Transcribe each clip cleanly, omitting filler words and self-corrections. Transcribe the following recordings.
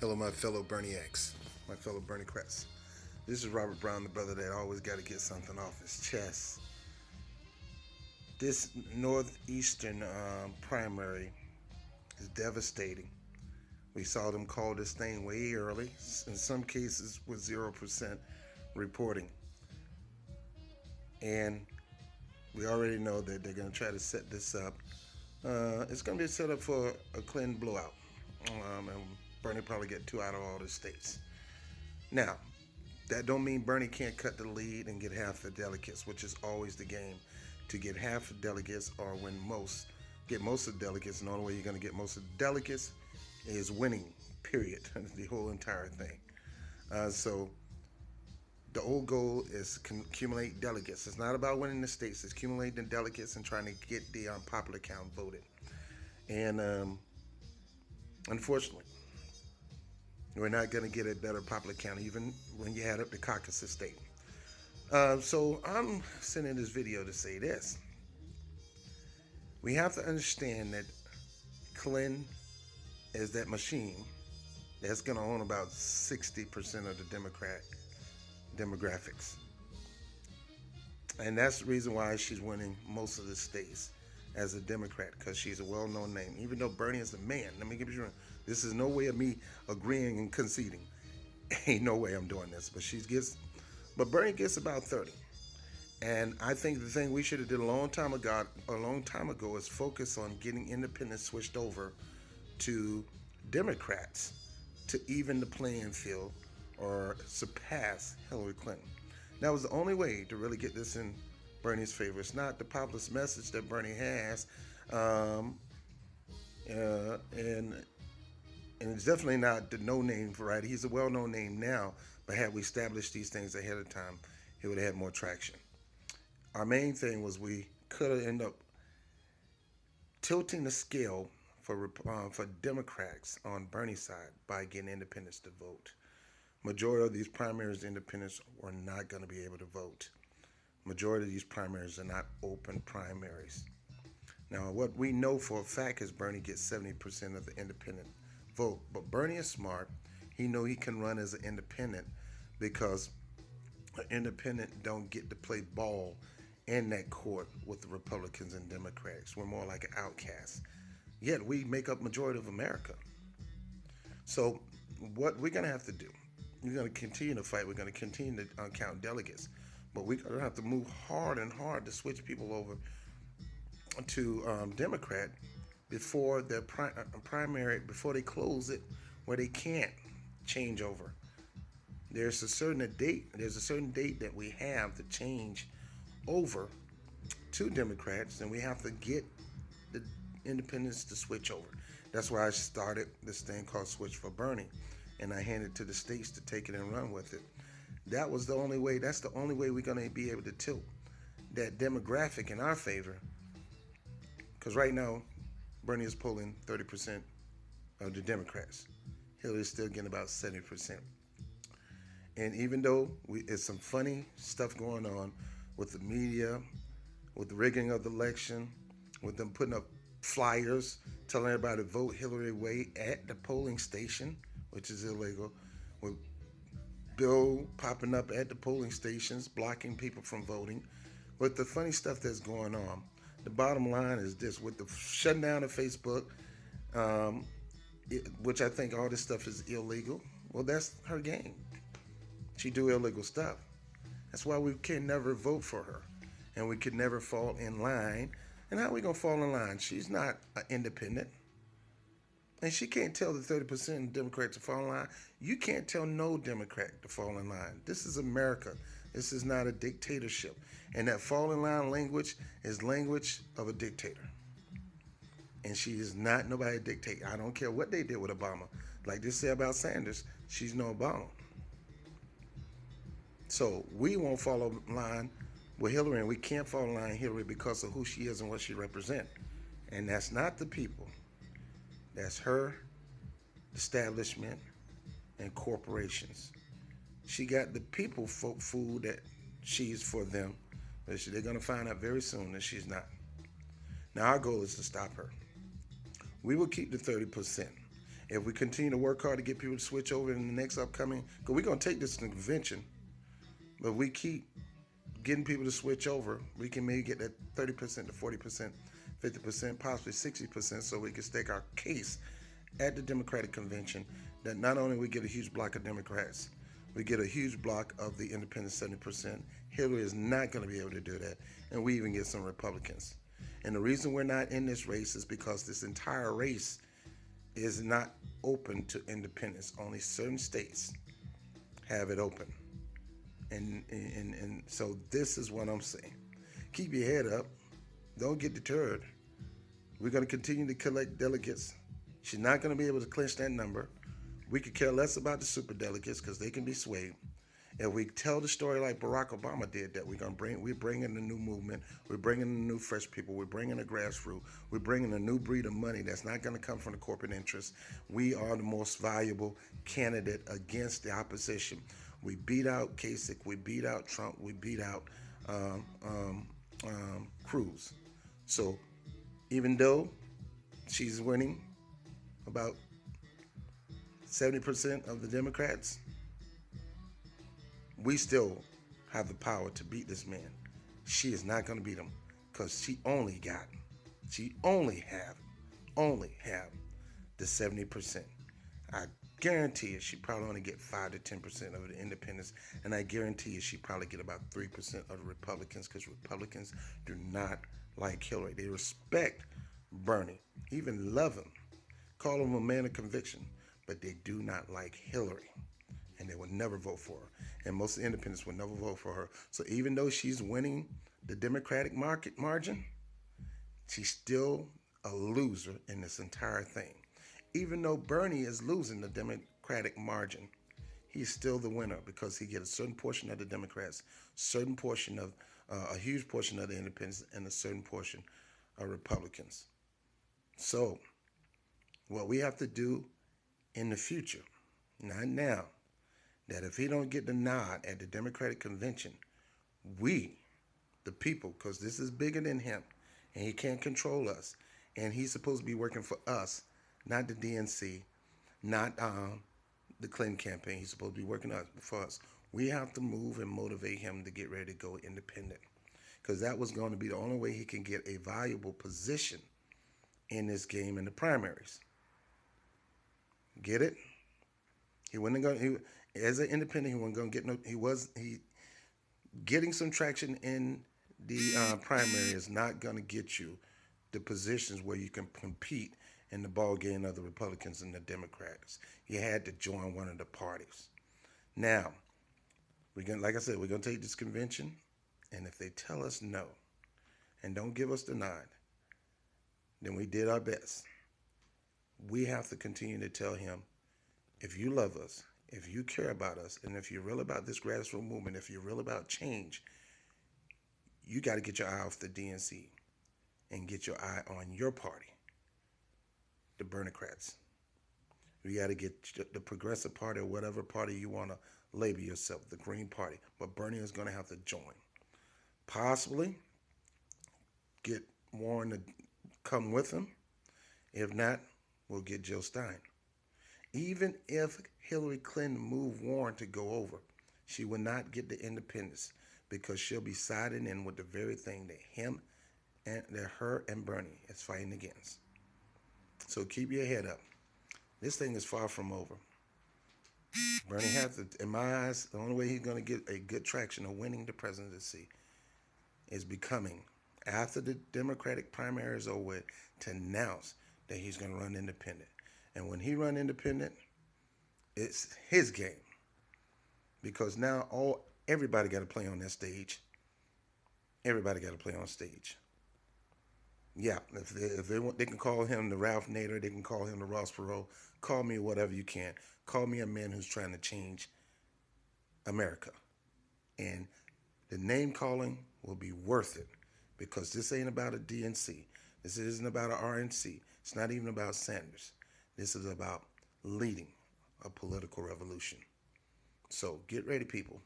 Hello, my fellow Berniacs, my fellow Bernie Crets. This is Robert Brown, the brother that always got to get something off his chest. This northeastern primary is devastating. We saw them call this thing way early, in some cases with 0% reporting. And we already know that they're going to try to set this up. It's going to be set up for a clean blowout. And Bernie probably get two out of all the states. Now, that don't mean Bernie can't cut the lead and get half the delegates, which is always the game. To get half the delegates or win most, get most of the delegates, and the only way you're going to get most of the delegates is winning, period. The whole entire thing. So the old goal is to accumulate delegates. It's not about winning the states, it's accumulating the delegates and trying to get the popular count voted. And unfortunately, we're not going to get a better popular count even when you add up the caucasus state. So I'm sending this video to say this. We have to understand that Clinton is that machine that's going to own about 60% of the Democrat demographics. And that's the reason why she's winning most of the states as a Democrat, because she's a well-known name. Even though Bernie is a man, let me give you sure, this is no way of me agreeing and conceding. Ain't no way I'm doing this, but Bernie gets about 30. And I think the thing we should have did a long time ago is focus on getting independents switched over to Democrats to even the playing field or surpass Hillary Clinton. That was the only way to really get this in Bernie's favor. It's not the populist message that Bernie has, um, and it's definitely not the no-name variety. He's a well-known name now, but had we established these things ahead of time, he would have had more traction. Our main thing was we could have ended up tilting the scale for Democrats on Bernie's side by getting independents to vote. Majority of these primaries, independents were not going to be able to vote. Majority of these primaries are not open primaries. Now, what we know for a fact is Bernie gets 70% of the independent vote. But Bernie is smart. He know he can run as an independent because an independent don't get to play ball in that court with the Republicans and Democrats. We're more like an outcast. Yet we make up majority of America. So what we're going to have to do, we're going to continue to fight. We're going to continue to count delegates. But we're going to have to move hard and hard to switch people over to Democrat before their primary, before they close it, where they can't change over. There's a certain date. There's a certain date that we have to change over to Democrats, and we have to get the independents to switch over. That's why I started this thing called Switch for Bernie, and I handed it to the states to take it and run with it. That was the only way. That's the only way we're going to be able to tilt that demographic in our favor. Because right now, Bernie is polling 30% of the Democrats. Hillary's still getting about 70%. And even though it's some funny stuff going on with the media, with the rigging of the election, with them putting up flyers telling everybody to vote Hillary away at the polling station, which is illegal, with bill popping up at the polling stations, blocking people from voting, with the funny stuff that's going on. The bottom line is this: with the shutting down of Facebook, which I think all this stuff is illegal. Well, that's her game. She do illegal stuff. That's why we can never vote for her, and we could never fall in line. And how are we gonna fall in line? She's not an independent, and she can't tell the 30% of Democrats to fall in line. You can't tell no Democrat to fall in line. This is America. This is not a dictatorship. And that fall in line language is language of a dictator. And she is not nobody dictate. I don't care what they did with Obama. Like they say about Sanders, she's no Obama. So we won't follow line with Hillary, and we can't follow line with Hillary because of who she is and what she represents. And that's not the people. That's her establishment and corporations. She got the people fooled that she's for them. But they're going to find out very soon that she's not. Now, our goal is to stop her. We will keep the 30%. If we continue to work hard to get people to switch over in the next upcoming, because we're going to take this to the convention, but we keep getting people to switch over, we can maybe get that 30% to 40%, 50%, possibly 60%, so we can stake our case at the Democratic convention that not only we get a huge block of Democrats, we get a huge block of the independent 70%. Hillary is not going to be able to do that, and we even get some Republicans. And the reason we're not in this race is because this entire race is not open to independents. Only certain states have it open. And so this is what I'm saying. Keep your head up. Don't get deterred. We're going to continue to collect delegates. She's not going to be able to clinch that number. We could care less about the super delegates because they can be swayed. If we tell the story like Barack Obama did, that we're bringing a new movement, we're bringing in new fresh people, we're bringing a grassroots, we're bringing a new breed of money that's not going to come from the corporate interests. We are the most valuable candidate against the opposition. We beat out Kasich, we beat out Trump, we beat out Cruz. So even though she's winning about 70% of the Democrats, we still have the power to beat this man. She is not going to beat him because she only have the 70%. I guarantee you she probably only get 5 to 10% of the independents, and I guarantee you she probably get about 3% of the Republicans because Republicans do not like Hillary. They respect Bernie, even love him, call him a man of conviction, but they do not like Hillary, and they will never vote for her. And most of the independents will never vote for her. So even though she's winning the Democratic margin, she's still a loser in this entire thing. Even though Bernie is losing the Democratic margin, he's still the winner because he gets a certain portion of the Democrats, certain portion of a huge portion of the independents, and a certain portion of Republicans. So what we have to do in the future, not now, that if he don't get the nod at the Democratic convention, we, the people, because this is bigger than him, and he can't control us, and he's supposed to be working for us, not the DNC, not the Clinton campaign. He's supposed to be working for us. We have to move and motivate him to get ready to go independent, because that was going to be the only way he can get a valuable position in this game in the primaries. Get it? He wasn't going. He, as an independent, he wasn't going to get no. He getting some traction in the primary is not going to get you the positions where you can compete in the ball game of the Republicans and the Democrats. You had to join one of the parties. Now, like I said, we're gonna take this convention, and if they tell us no and don't give us the nod, then we did our best. We have to continue to tell him, if you love us, if you care about us, and if you're real about this grassroots movement, if you're real about change, you got to get your eye off the DNC and get your eye on your party, the Bernocrats. You got to get the Progressive Party or whatever party you want to label yourself, the Green Party. But Bernie is going to have to join. Possibly get Warren to come with him. If not, we'll get Jill Stein. Even if Hillary Clinton moved Warren to go over, she will not get the independents because she'll be siding in with the very thing that her and Bernie is fighting against. So keep your head up. This thing is far from over. Bernie has to, in my eyes, the only way he's going to get a good traction of winning the presidency is becoming, after the Democratic primary is over with, to announce that he's going to run independent. And when he run independent, it's his game. Because now everybody got to play on that stage. Everybody got to play on stage. Yeah, if they want, they can call him the Ralph Nader, they can call him the Ross Perot. Call me whatever you can. Call me a man who's trying to change America. And the name calling will be worth it, because this ain't about a DNC. This isn't about an RNC. It's not even about Sanders. This is about leading a political revolution. So get ready, people,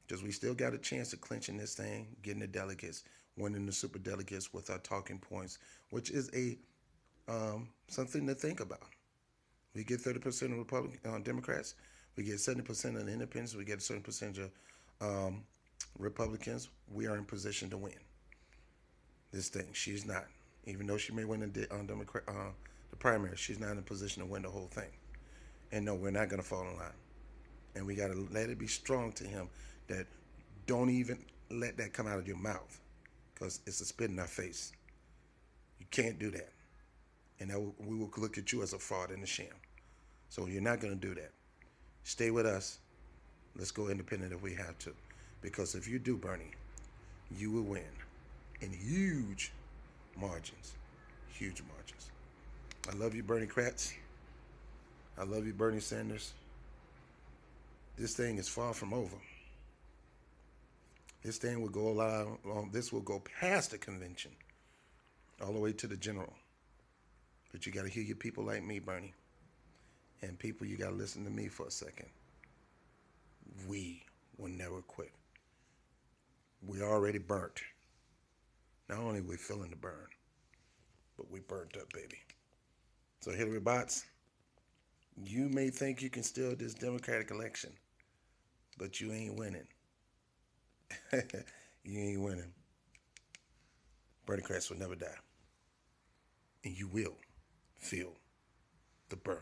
because we still got a chance of clinching this thing, getting the delegates, winning the super delegates with our talking points, which is a something to think about. We get 30% of Republican Democrats. We get 70% of the independents. We get a certain percentage of Republicans. We are in position to win this thing. She's not. Even though she may win the primary, she's not in a position to win the whole thing. And no, we're not going to fall in line. And we got to let it be strong to him that don't even let that come out of your mouth, because it's a spit in our face. You can't do that. And we will look at you as a fraud and a sham. So you're not going to do that. Stay with us. Let's go independent if we have to. Because if you do, Bernie, you will win in huge margins. Huge margins. I love you, Bernie Kratz. I love you, Bernie Sanders. This thing is far from over. This thing will go along. This will go past the convention, all the way to the general. But you got to hear your people like me, Bernie. And people, you got to listen to me for a second. We will never quit. We already burnt. Not only are we feeling the burn, but we burnt up, baby. So Hillary Bots, you may think you can steal this Democratic election, but you ain't winning. You ain't winning. Bernie Kratz will never die. And you will feel the burn.